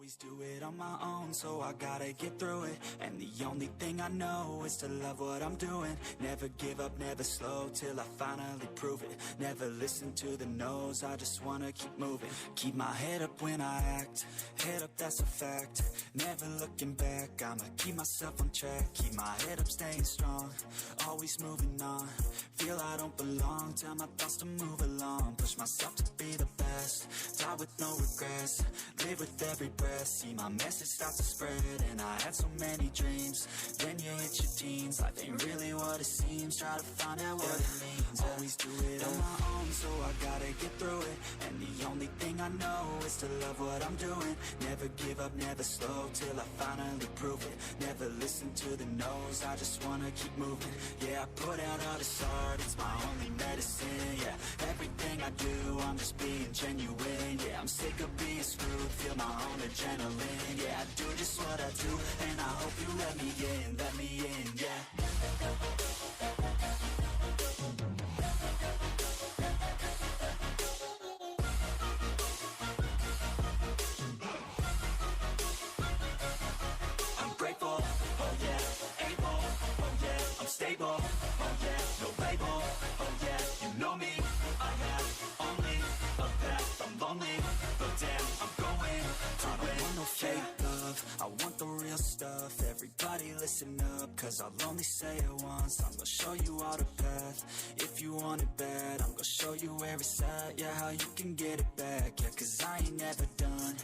Always do it on my own, so I gotta get through it. And the only thing I know is to love what I'm doing. Never give up, never slow, till I finally prove it. Never listen to the no's, I just wanna keep moving. Keep my head up when I act, head up, that's a fact. Never looking back, I'ma keep myself on track. Keep my head up, staying strong, always moving on. Feel I don't belong, tell my thoughts to move along. Push myself to be the best, die with no regrets. Live with every breath, see my message start to spread. And I had so many dreams, then you hit your teens. Life ain't really what it seems, try to find out what it means. Always do it on my own, so I gotta get through it. And the only thing I know is to love what I'm doing. Never give up, never slow, till I finally prove it. Never listen to the no's, I just wanna keep moving. Yeah, I put out all this art, it's my only medicine. Yeah, everything I do, I'm just being genuine. Yeah, I'm sick of being screwed, feel my own adrenaline. Yeah, I do just what I do, and I hope you let me in, yeah. Stable, oh yeah, no label, oh yeah, you know me. I have only a path, I'm lonely, but damn, I'm going to win. I don't want no fake love, I want the real stuff. Everybody listen up, cause I'll only say it once. I'm gonna show you all the path, if you want it bad. I'm gonna show you where it's at, yeah, how you can get it back. Yeah, cause I ain't never done,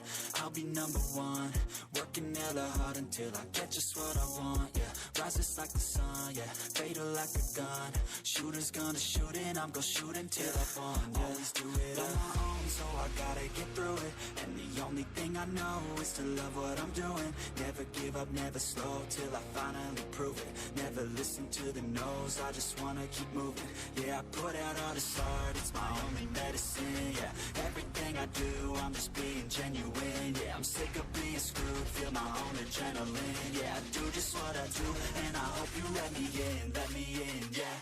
I'll be number one. Working hella hard until I get just what I want, yeah. Rises like the sun, yeah, fatal like a gun. Shooter's gonna shoot and I'm gonna shoot until I won, yeah. Always do it on my own, so I gotta get through it. And the only thing I know is to love what I'm doing. Never give up, never slow, till I finally prove it. Never listen to the no's, I just wanna keep moving. Yeah, I put out all this art, it's my only medicine. Yeah, everything I do, I'm just being genuine. Yeah, I'm sick of being screwed, feel my own adrenaline. Yeah, I do just what I do, and I hope you let me in, yeah.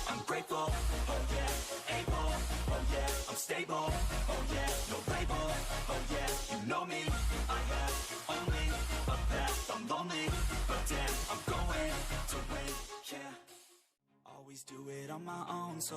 I'm grateful, oh yeah, able, oh yeah, I'm stable, oh yeah, no label, oh yeah, you know me. I have only a path, I'm lonely, but damn, I'm going to win, yeah. Always do it on my own, so